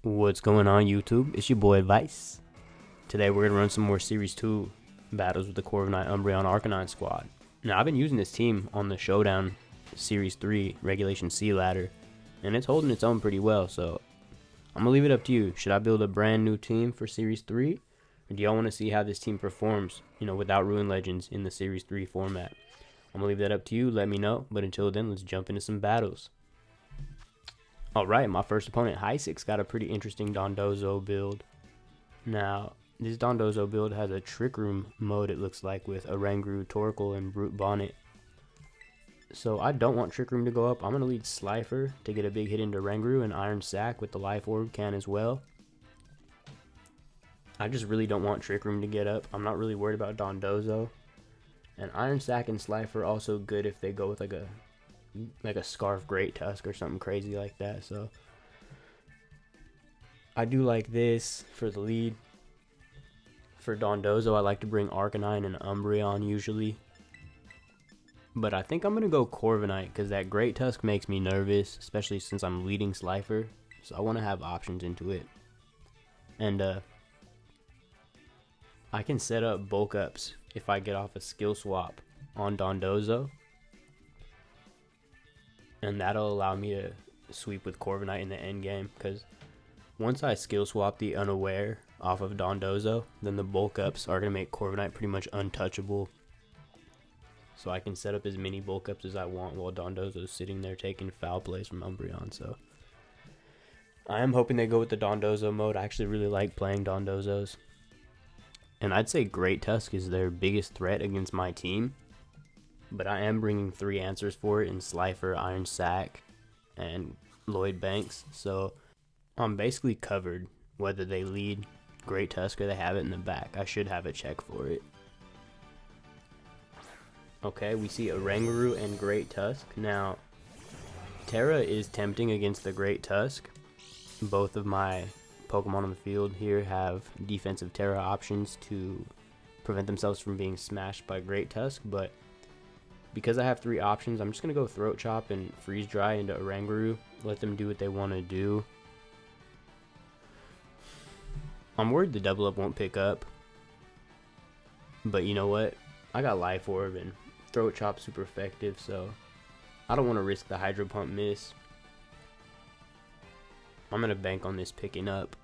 What's going on, YouTube? It's your boy Advice. Today we're going to run some more Series 2 battles with the Corviknight, Umbreon, Arcanine squad. Now, I've been using this team on the Showdown Series 3 Regulation C ladder, and it's holding its own pretty well, so I'm going to leave it up to you. Should I build a brand new team for Series 3, or do y'all want to see how this team performs, without Ruin Legends in the Series 3 format? I'm going to leave that up to you. Let me know, but until then, let's jump into some battles. Alright, my first opponent, Hysix, got a pretty interesting Dondozo build. Now, this Dondozo build has a Trick Room mode, it looks like, with Oranguru, Torkoal, and Brute Bonnet. So I don't want Trick Room to go up. I'm going to lead Slifer to get a big hit into Oranguru, and Iron Sac with the Life Orb can as well. I just really don't want Trick Room to get up. I'm not really worried about Dondozo. And Iron Sac and Slifer are also good if they go with like a Scarf Great Tusk or something crazy like that. So I do like this for the lead. For Dondozo, I like to bring Arcanine and Umbreon usually, but I think I'm gonna go Corviknight because that Great Tusk makes me nervous, especially since I'm leading Slifer, so I want to have options into it. And I can set up bulk ups if I get off a skill swap on Dondozo, and that'll allow me to sweep with Corviknight in the end game, because once I skill swap the Unaware off of Dondozo, then the bulk ups are going to make Corviknight pretty much untouchable. So I can set up as many bulk ups as I want while Dondozo's sitting there taking foul plays from Umbreon. So I am hoping they go with the Dondozo mode. I actually really like playing Dondozos. And I'd say Great Tusk is their biggest threat against my team. But I am bringing 3 answers for it in Slifer, Iron Sac, and Lloyd Banks. So I'm basically covered whether they lead Great Tusk or they have it in the back. I should have a check for it. Okay, we see Oranguru and Great Tusk. Now, Terra is tempting against the Great Tusk. Both of my Pokemon on the field here have defensive Terra options to prevent themselves from being smashed by Great Tusk, but because I have 3 options, I'm just going to go Throat Chop and Freeze Dry into Oranguru. Let them do what they want to do. I'm worried the double up won't pick up. But you know what? I got Life Orb and Throat Chop super effective, so I don't want to risk the Hydro Pump miss. I'm going to bank on this picking up.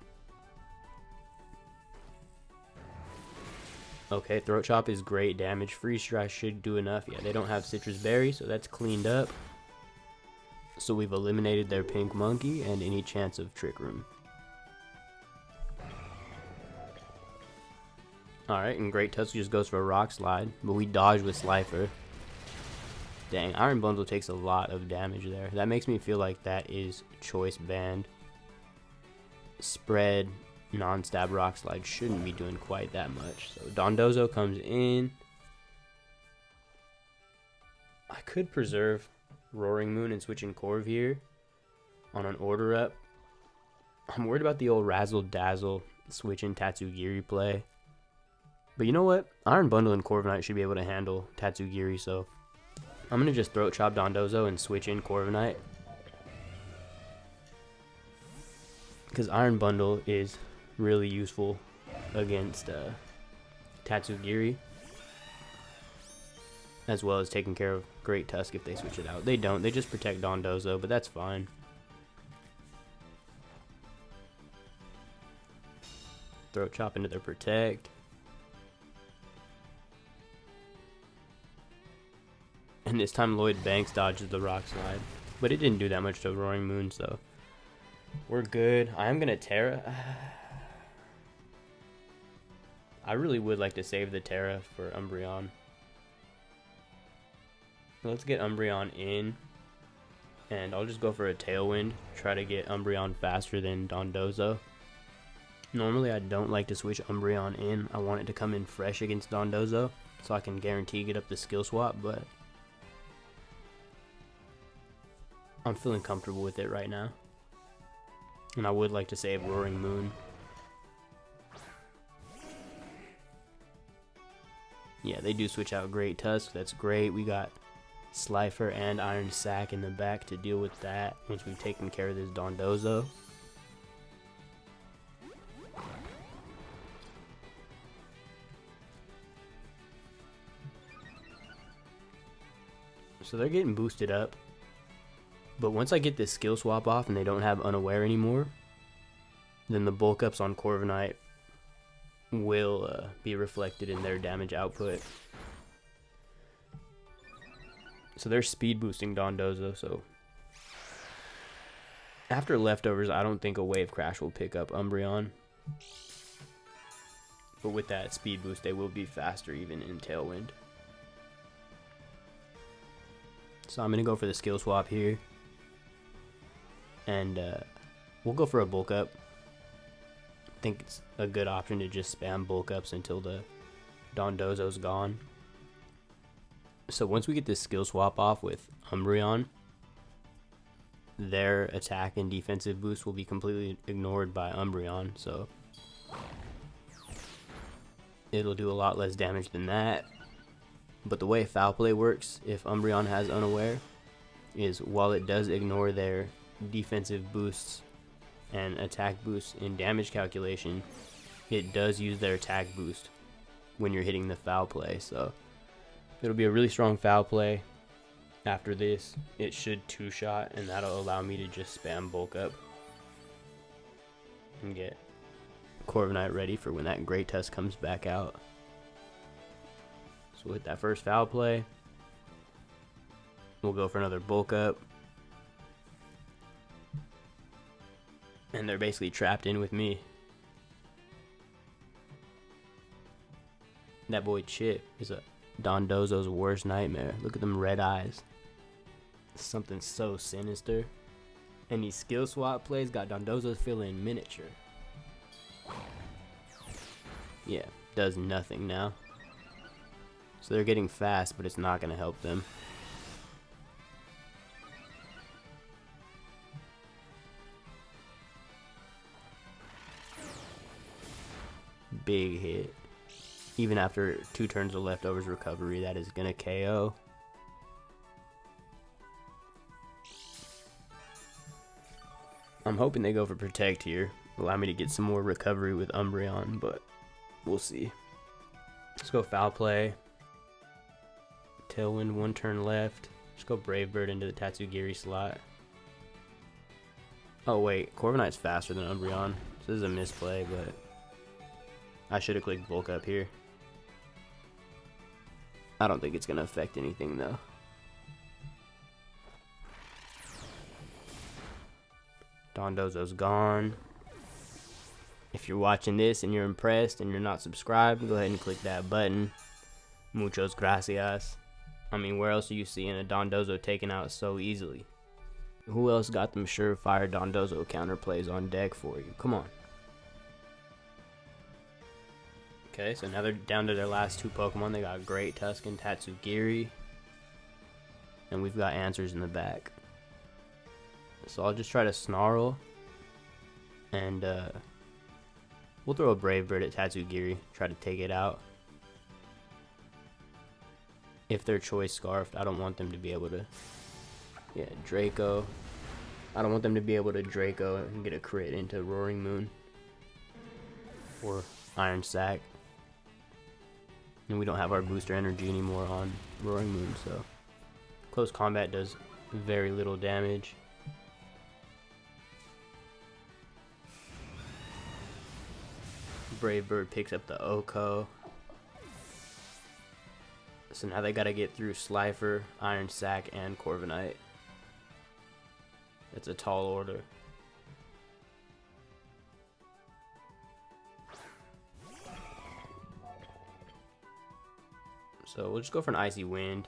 Okay, Throat Chop is great damage. Freeze Dry should do enough. Yeah, they don't have Citrus Berry, so that's cleaned up. So we've eliminated their Pink Monkey and any chance of Trick Room. Alright, and Great Tusk just goes for a Rock Slide, but we dodge with Slifer. Dang, Iron Bundle takes a lot of damage there. That makes me feel like that is Choice Band. Spread, non-stab Rock Slide shouldn't be doing quite that much. So Dondozo comes in. I could preserve Roaring Moon and switch in Corv here on an order up. I'm worried about the old Razzle Dazzle switch in Tatsugiri play. But you know what? Iron Bundle and Corviknight should be able to handle Tatsugiri, so I'm going to just Throat Chop Dondozo and switch in Corviknight, because Iron Bundle is really useful against Tatsugiri, as well as taking care of Great Tusk if they switch it out. They don't. They just protect Dondozo, but that's fine. Throat Chop into their Protect. And this time Lloyd Banks dodges the Rock Slide, but it didn't do that much to Roaring Moon, so we're good. I am going to Terra. I really would like to save the Terra for Umbreon. Let's get Umbreon in, and I'll just go for a Tailwind, try to get Umbreon faster than Dondozo. Normally I don't like to switch Umbreon in. I want it to come in fresh against Dondozo, so I can guarantee get up the skill swap, but I'm feeling comfortable with it right now. And I would like to save Roaring Moon. Yeah, they do switch out Great Tusk. That's great. We got Slifer and Iron Sac in the back to deal with that once we've taken care of this Dondozo. So they're getting boosted up. But once I get this skill swap off and they don't have Unaware anymore, then the bulk ups on Corviknight will be reflected in their damage output. So they're speed boosting Dondozo. So after leftovers, I don't think a Wave Crash will pick up Umbreon. But with that speed boost, they will be faster even in Tailwind. So I'm going to go for the skill swap here. And we'll go for a bulk up. I think it's a good option to just spam bulk ups until the Dondozo's gone. So once we get this skill swap off with Umbreon, their attack and defensive boost will be completely ignored by Umbreon. So it'll do a lot less damage than that. But the way Foul Play works, if Umbreon has Unaware, is while it does ignore their defensive boosts and attack boosts in damage calculation, it does use their attack boost when you're hitting the Foul Play. So it'll be a really strong Foul Play. After this, it should two-shot, and that'll allow me to just spam bulk up and get Corviknight ready for when that Great Tusk comes back out. So we'll hit that first Foul Play. We'll go for another bulk up. And they're basically trapped in with me. That boy Chip is a Dondozo's worst nightmare. Look at them red eyes. Something so sinister. And these skill swap plays got Dondozo feeling miniature. Yeah, does nothing now. So they're getting fast, but it's not going to help them. Big hit. Even after 2 turns of leftovers recovery, that is going to KO. I'm hoping they go for Protect here. Allow me to get some more recovery with Umbreon, but we'll see. Let's go Foul Play. Tailwind, 1 turn left. Just go Brave Bird into the Tatsugiri slot. Oh wait, Corviknight's faster than Umbreon. So this is a misplay, but I should have clicked bulk up here. I don't think it's going to affect anything though. Dondozo's gone. If you're watching this and you're impressed and you're not subscribed, go ahead and click that button. Muchos gracias. I mean, where else are you seeing a Dondozo taken out so easily? Who else got them surefire Dondozo counterplays on deck for you? Come on. Okay, so now they're down to their last 2 Pokemon. They got Great Tusk and Tatsugiri. And we've got answers in the back. So I'll just try to Snarl. And we'll throw a Brave Bird at Tatsugiri. Try to take it out. If they're Choice Scarfed, I don't want them to be able to... Yeah, Draco. I don't want them to be able to Draco and get a crit into Roaring Moon. Or Iron Sac. And we don't have our booster energy anymore on Roaring Moon, so... Close Combat does very little damage. Brave Bird picks up the Oko. So now they gotta get through Slifer, Iron Sac, and Corviknight. That's a tall order. So we'll just go for an Icy Wind.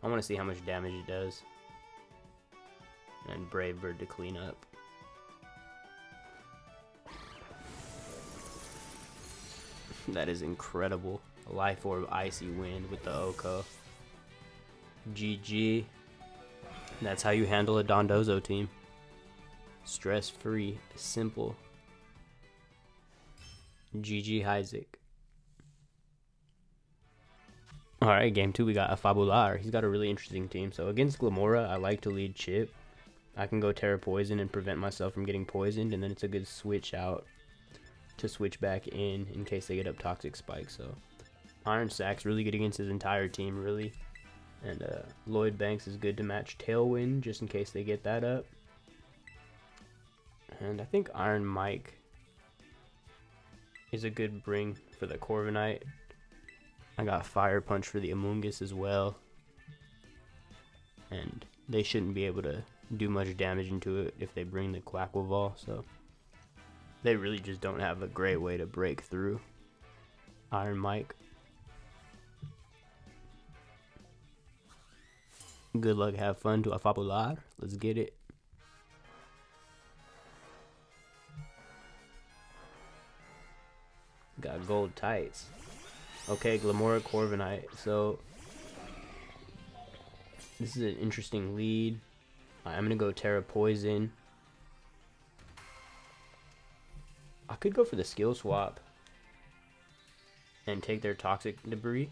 I want to see how much damage it does. And Brave Bird to clean up. That is incredible. Life Orb Icy Wind with the Oko. GG. That's how you handle a Dondozo team. Stress free. Simple. GG Isaac. Alright, game 2 we got a Fabular. He's got a really interesting team. So against Glimmora, I like to lead Chip. I can go Terra Poison and prevent myself from getting poisoned, and then it's a good switch out to switch back in case they get up Toxic Spike. So Iron Sac's really good against his entire team, really. And Lloyd Banks is good to match Tailwind, just in case they get that up. And I think Iron Mike is a good bring for the Corviknight. I got Fire Punch for the Amoonguss as well. And they shouldn't be able to do much damage into it if they bring the Quaquaval, so they really just don't have a great way to break through Iron Mike. Good luck, have fun to a popular. Let's get it. Got gold tights. Okay, Glimmora, Corviknight. So this is an interesting lead. I'm gonna go Terra Poison. I could go for the skill swap and take their Toxic Debris.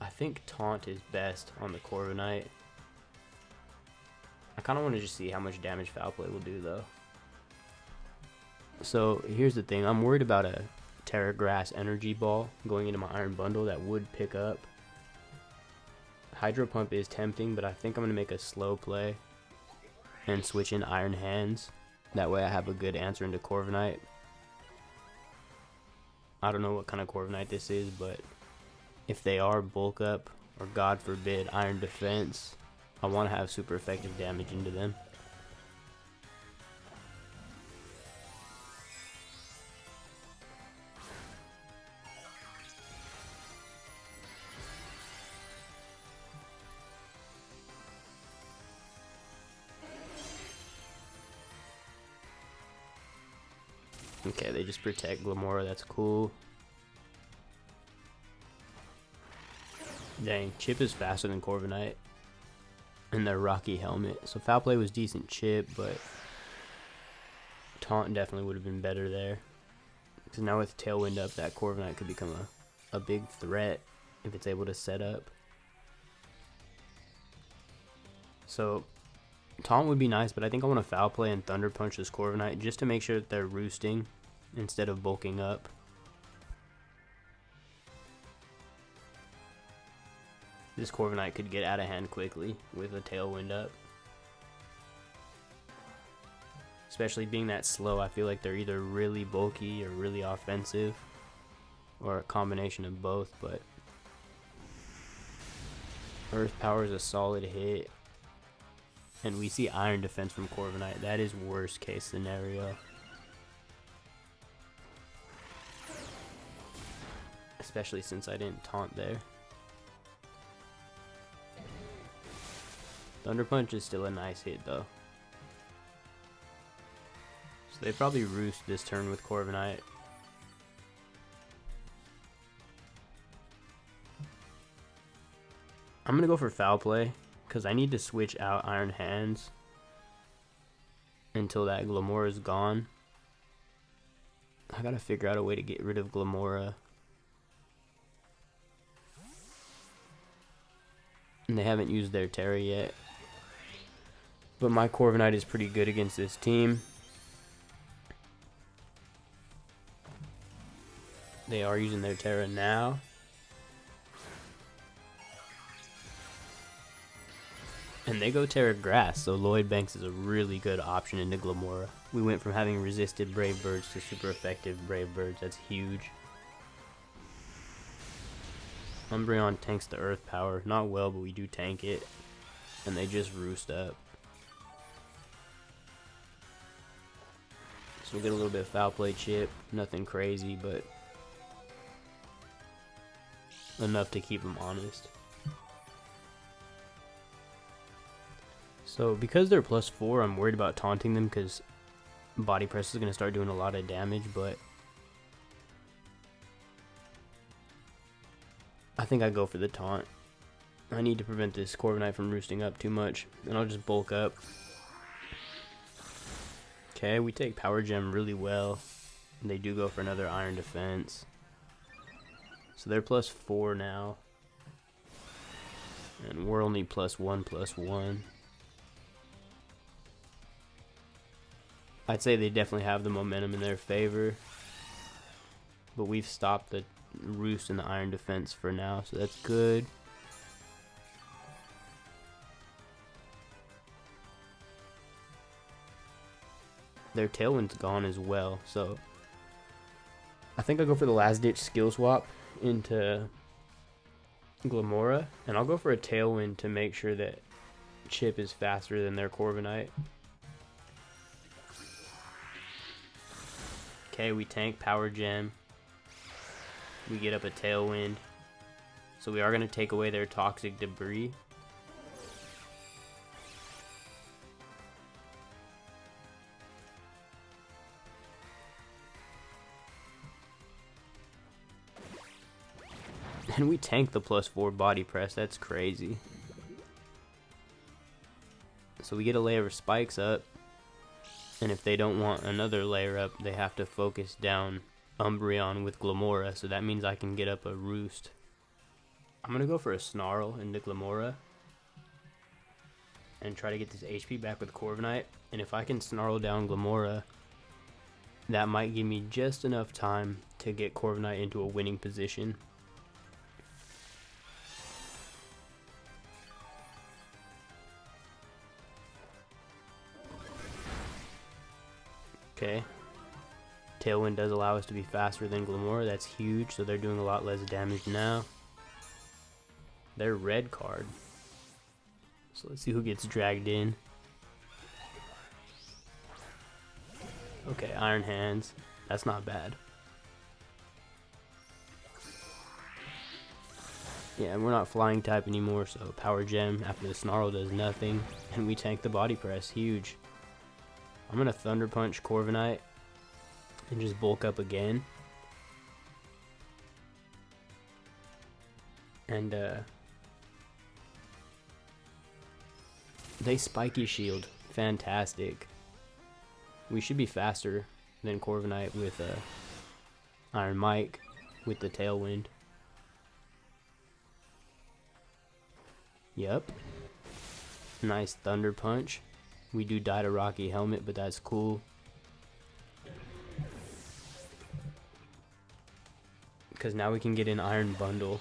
I think Taunt is best on the Corviknight. I kind of want to just see how much damage Foul Play will do though. So here's the thing, I'm worried about a Terra Grass Energy Ball going into my Iron Bundle that would pick up. Hydro Pump is tempting, but I think I'm going to make a slow play and switch in Iron Hands. That way I have a good answer into Corviknight. I don't know what kind of Corviknight this is, but if they are Bulk Up or God forbid Iron Defense, I want to have super effective damage into them. Okay, they just protect Glimmora, that's cool. Dang, Chip is faster than Corviknight in their Rocky Helmet. So Foul Play was decent Chip, but Taunt definitely would have been better there. Because now with Tailwind up, that Corviknight could become a big threat if it's able to set up. So Taunt would be nice, but I think I want to Foul Play and Thunder Punch this Corviknight just to make sure that they're roosting instead of bulking up. This Corviknight could get out of hand quickly with a Tailwind up. Especially being that slow, I feel like they're either really bulky or really offensive, or a combination of both, but Earth Power is a solid hit. And we see Iron Defense from Corviknight. That is worst case scenario. Especially since I didn't taunt there. Thunder Punch is still a nice hit though. So they probably roost this turn with Corviknight. I'm gonna go for Foul Play because I need to switch out Iron Hands until that Glimmora is gone. I gotta figure out a way to get rid of Glimmora. And they haven't used their Terra yet. But my Corviknight is pretty good against this team. They are using their Terra now. And they go Terra Grass, so Lloyd Banks is a really good option into Glimmora. We went from having resisted Brave Birds to super effective Brave Birds. That's huge. Umbreon tanks the Earth Power. Not well, but we do tank it. And they just roost up. So we get a little bit of Foul Play Chip. Nothing crazy, but enough to keep them honest. So because they're +4, I'm worried about taunting them because Body Press is going to start doing a lot of damage, but I think I go for the taunt. I need to prevent this Corviknight from roosting up too much, and I'll just bulk up. Okay, we take Power Gem really well, and they do go for another Iron Defense. So they're +4 now, and we're only +1/+1. I'd say they definitely have the momentum in their favor, but we've stopped the roost in the Iron Defense for now, so that's good. their Tailwind's gone as well. So I think I'll go for the last ditch skill swap into Glimmora, and I'll go for a Tailwind to make sure that Chip is faster than their Corviknight. Okay, we tank Power Gem. We get up a Tailwind. So we are going to take away their Toxic Debris. And we tank the +4 body press. That's crazy. So we get a layer of spikes up. And if they don't want another layer up, they have to focus down Umbreon with Glimmora. So that means I can get up a Roost. I'm going to go for a Snarl into Glimmora. And try to get this HP back with Corviknight. And if I can Snarl down Glimmora, that might give me just enough time to get Corviknight into a winning position. Okay, Tailwind does allow us to be faster than Glimmora. That's huge, so they're doing a lot less damage now. Their red card. So let's see who gets dragged in. Okay, Iron Hands. That's not bad. Yeah, and we're not flying type anymore, so Power Gem after the Snarl does nothing. And we tank the body press. Huge. I'm going to Thunder Punch Corviknight and just bulk up again. And they Spiky Shield. Fantastic. We should be faster than Corviknight with Iron Mike with the Tailwind. Yep. Nice Thunder Punch. We do die to Rocky Helmet, but that's cool. Because now we can get an Iron Bundle.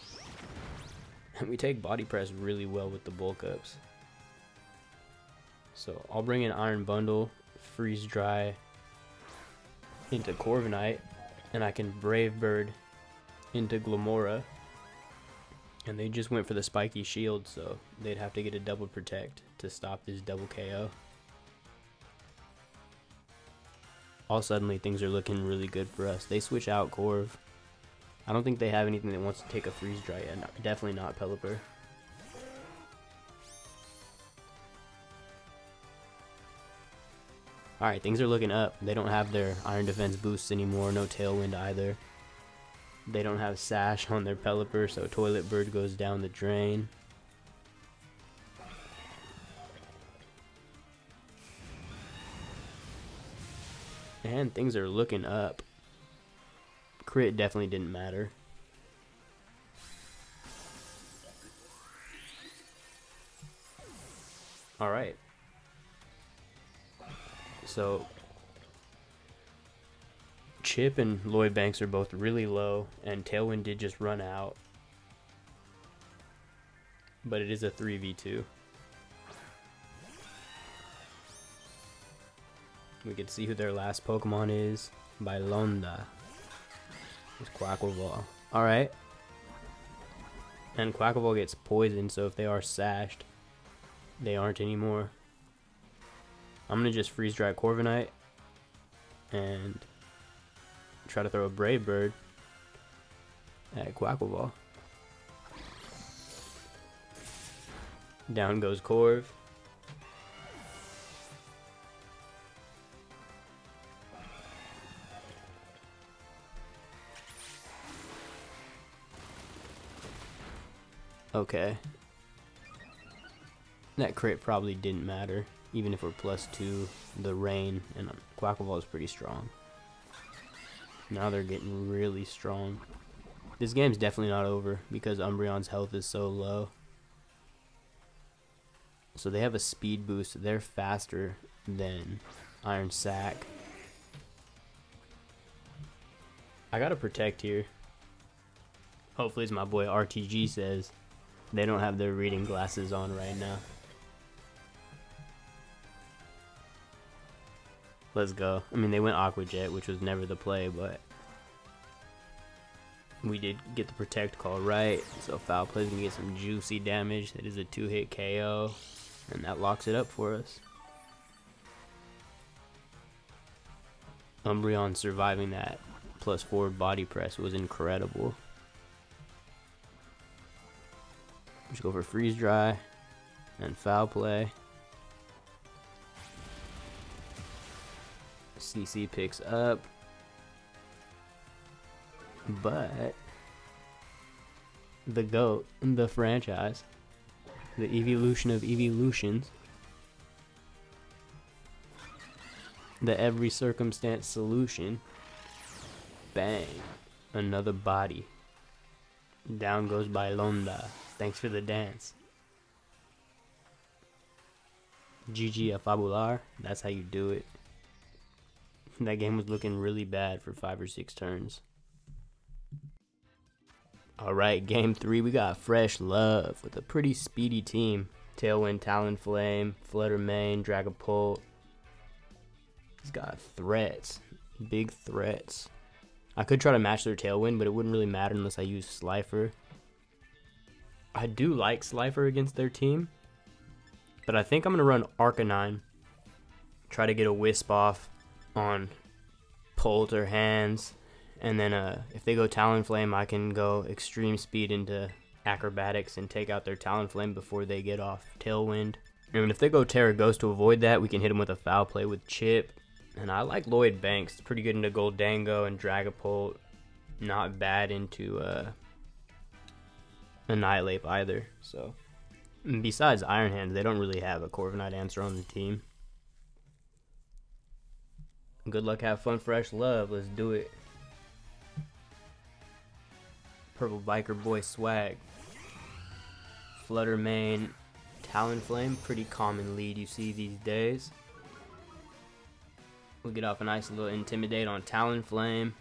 And we take Body Press really well with the bulk ups. So I'll bring an Iron Bundle, Freeze Dry into Corviknight, and I can Brave Bird into Glimmora. And they just went for the Spiky Shield, so they'd have to get a double Protect to stop this double KO. All suddenly things are looking really good for us. They switch out Corv. I don't think they have anything that wants to take a Freeze Dry yet. No, definitely not Pelipper. Alright, things are looking up. They don't have their Iron Defense boosts anymore. No Tailwind either. They don't have Sash on their Pelipper, so Toilet Bird goes down the drain. And things are looking up. Crit definitely didn't matter. Alright. So Chip and Lloyd Banks are both really low, and Tailwind did just run out. But it is a 3v2. We can see who their last Pokemon is by Londa. It's Quaquaval. Alright. And Quaquaval gets poisoned, so if they are sashed, they aren't anymore. I'm going to just Freeze Dry Corviknight and try to throw a Brave Bird at Quaquaval. Down goes Corv. Okay. That crit probably didn't matter, even if we're +2, the rain, and Quaquaval is pretty strong. Now they're getting really strong. This game's definitely not over because Umbreon's health is so low. So they have a speed boost. They're faster than Iron Sac. I gotta Protect here. Hopefully, as my boy RTG says, they don't have their reading glasses on right now. Let's go. I mean, they went Aqua Jet, which was never the play, but we did get the Protect call right. So Foul Play's gonna get some juicy damage. That is a 2-hit KO, and that locks it up for us. Umbreon surviving that +4 body press was incredible. Just go for Freeze Dry and Foul Play. CC picks up, but the GOAT, the franchise, the evolution of evolutions, the every circumstance solution, bang, another body. Down goes Bylonda. Thanks for the dance. GG a Fabular, that's how you do it. That game was looking really bad for 5 or 6 turns. Alright, game 3, we got Fresh Love with a pretty speedy team. Tailwind, Talonflame, Flutter main, Dragapult. He's got threats, big threats. I could try to match their Tailwind, but it wouldn't really matter unless I use Slifer. I do like Slifer against their team, but I think I'm going to run Arcanine. Try to get a Wisp off on Pult or Hands, and then if they go Talonflame, I can go Extreme Speed into Acrobatics and take out their Talonflame before they get off Tailwind. And if they go Terra Ghost to avoid that, we can hit them with a Foul Play with Chip. And I like Lloyd Banks. It's pretty good into Goldango and Dragapult. Not bad into Annihilate either. So, and besides Iron Hand, they don't really have a Corviknight answer on the team. Good luck, have fun, Fresh Love. Let's do it. Purple Biker Boy swag. Flutter main, Talonflame. Pretty common lead you see these days. We'll get off a nice little Intimidate on Talonflame.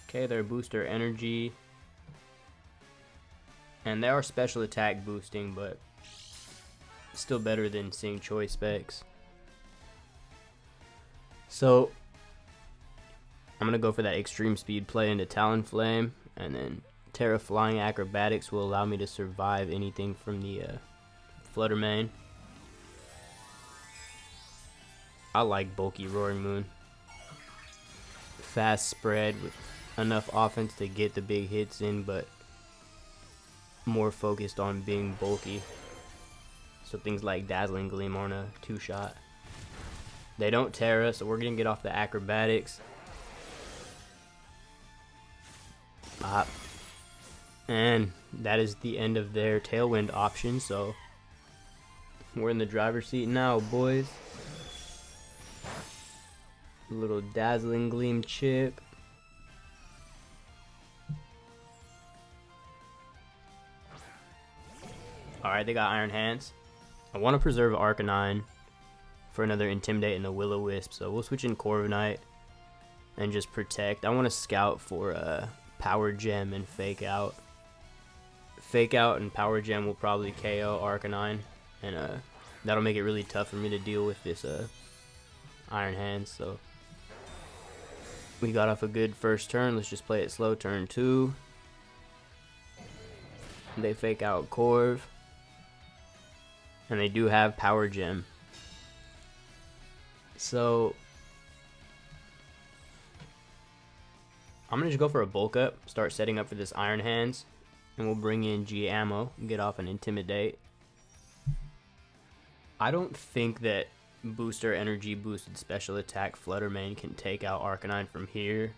Okay, their booster energy. And they are special attack boosting, but still better than seeing choice specs. So I'm going to go for that Extreme Speed play into Talonflame, and then Terra Flying Acrobatics will allow me to survive anything from the Flutter main. I like bulky Roaring Moon. Fast spread with enough offense to get the big hits in, but more focused on being bulky. So things like Dazzling Gleam aren't a 2-shot. They don't Terra, so we're going to get off the Acrobatics. Pop. And that is the end of their Tailwind option, so we're in the driver's seat now, boys. A little Dazzling Gleam Chip. Alright, they got Iron Hands. I want to preserve Arcanine for another Intimidate and a Will-O-Wisp, so we'll switch in Corviknight and just Protect. I want to scout for Power Gem and Fake Out. Fake Out and Power Gem will probably KO Arcanine, and that'll make it really tough for me to deal with this Iron Hands. So we got off a good first turn. Let's just play it slow. Turn 2. They Fake Out Corv, and they do have Power Gem. So I'm going to just go for a bulk up, start setting up for this Iron Hands, and we'll bring in G Ammo and get off an Intimidate. I don't think that Booster Energy boosted Special Attack Flutter main can take out Arcanine from here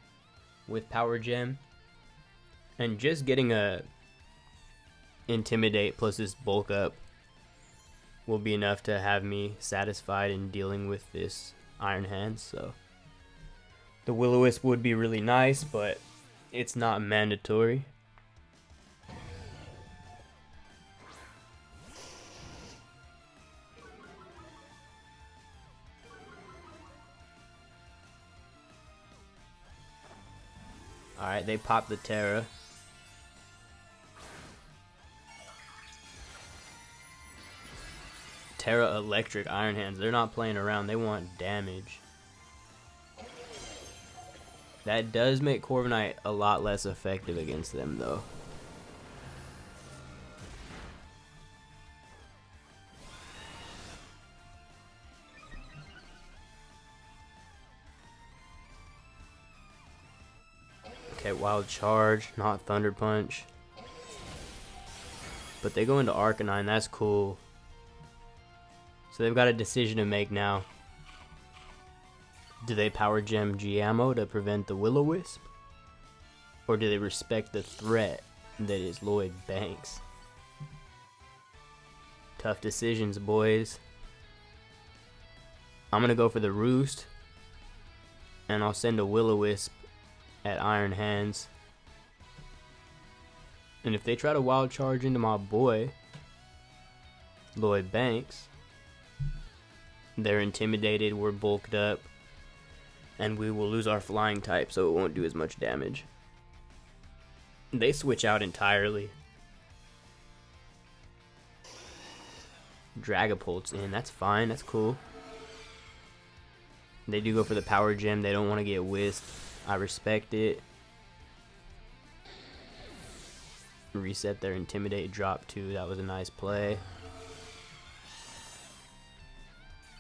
with Power Gem. And just getting a Intimidate plus this bulk up will be enough to have me satisfied in dealing with this Iron Hands. So the Will-O-Wisp would be really nice, but it's not mandatory. Alright, they popped the Terra. Terra Electric Iron Hands. They're not playing around. They want damage. That does make Corviknight a lot less effective against them, though. Okay, Wild Charge, not Thunder Punch. But they go into Arcanine, that's cool. So they've got a decision to make now. Do they Power Gem Giamo to prevent the Will-O-Wisp? Or do they respect the threat that is Lloyd Banks? Tough decisions, boys. I'm going to go for the Roost. And I'll send a Will-O-Wisp at Iron Hands. And if they try to Wild Charge into my boy, Lloyd Banks, they're intimidated, we're bulked up, and we will lose our flying type, so it won't do as much damage. They switch out entirely. Dragapult's in, that's fine, that's cool. They do go for the Power Gem, they don't want to get whisked. I respect it. Reset their Intimidate, drop 2, that was a nice play.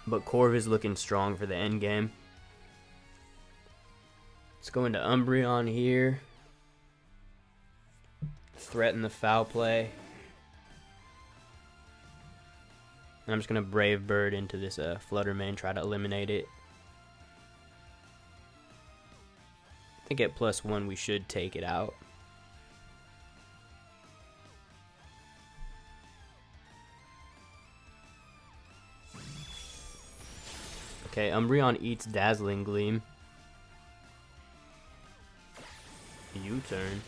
But Corv is looking strong for the end game. Let's go into Umbreon here. Threaten the foul play. And I'm just going to Brave Bird into this Flutter main, try to eliminate it. I think at +1 we should take it out. Okay, Umbreon eats Dazzling Gleam. U-turn.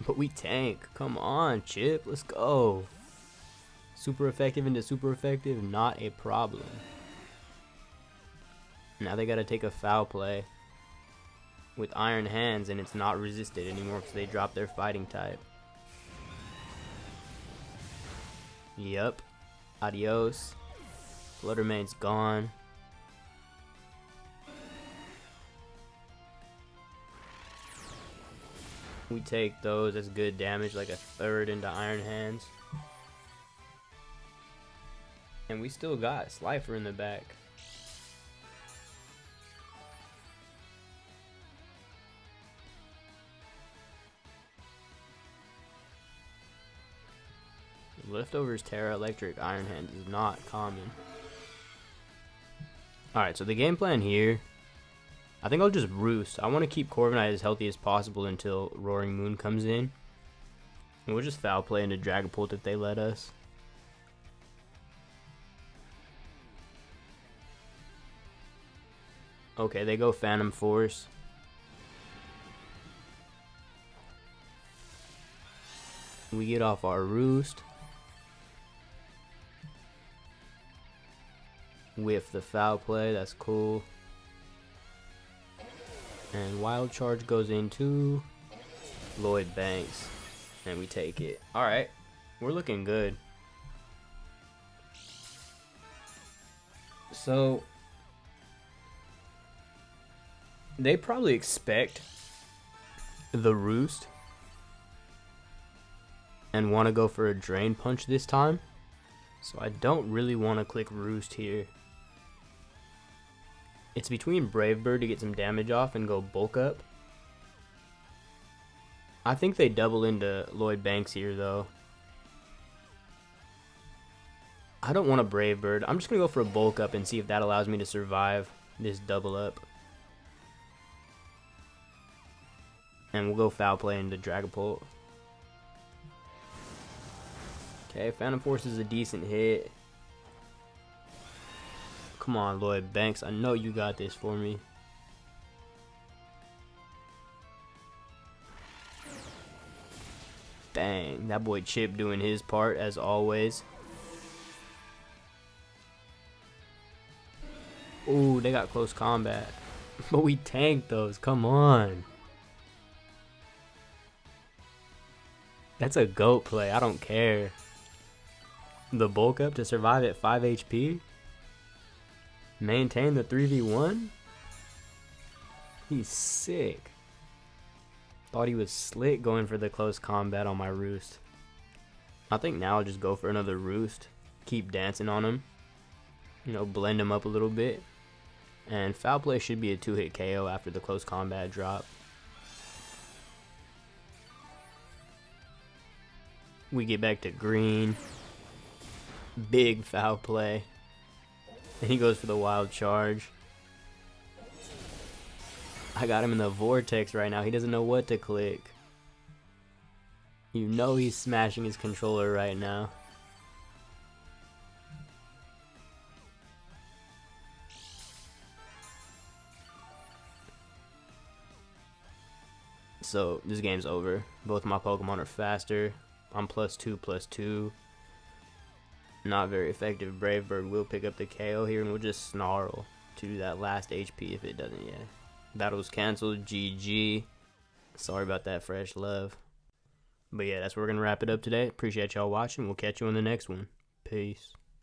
But we tank. Come on, Chip. Let's go. Super effective into super effective. Not a problem. Now they gotta take a foul play with Iron Hands, and it's not resisted anymore because they drop their fighting type. Yep. Adios. Fluttermane's gone. We take those, that's good damage, like a third into Iron Hands. And we still got Slifer in the back. Leftovers Terra Electric Iron Hands is not common. Alright, so the game plan here, I think I'll just Roost. I want to keep Corviknight as healthy as possible until Roaring Moon comes in. And we'll just foul play into Dragapult if they let us. Okay, they go Phantom Force. We get off our Roost. Whiff the foul play, that's cool. And Wild Charge goes into Lloyd Banks. And we take it. Alright, we're looking good. So they probably expect the Roost and want to go for a Drain Punch this time. So I don't really want to click Roost here. It's between Brave Bird to get some damage off and go bulk up. I think they double into Lloyd Banks here though. I don't want a Brave Bird. I'm just going to go for a bulk up and see if that allows me to survive this double up. And we'll go foul play into Dragapult. Okay, Phantom Force is a decent hit. Come on, Lloyd Banks. I know you got this for me. Dang, that boy Chip doing his part as always. Ooh, they got close combat. But we tanked those. Come on. That's a GOAT play. I don't care. the bulk up to survive at 5 HP. Maintain the 3v1. He's sick. Thought he was slick going for the close combat on my Roost. I think now I'll just go for another Roost. Keep dancing on him. You know, blend him up a little bit. And Foul Play should be a 2-hit KO after the close combat drop. We get back to green. Big Foul Play. And he goes for the Wild Charge. I got him in the Vortex right now. He doesn't know what to click. You know he's smashing his controller right now. So this game's over. Both my Pokemon are faster. I'm +2/+2. Not very effective. Brave Bird will pick up the KO here, and we'll just Snarl to do that last HP if it doesn't yet. Battle's canceled. GG. Sorry about that, Fresh Love. But yeah, that's where we're going to wrap it up today. Appreciate y'all watching. We'll catch you on the next one. Peace.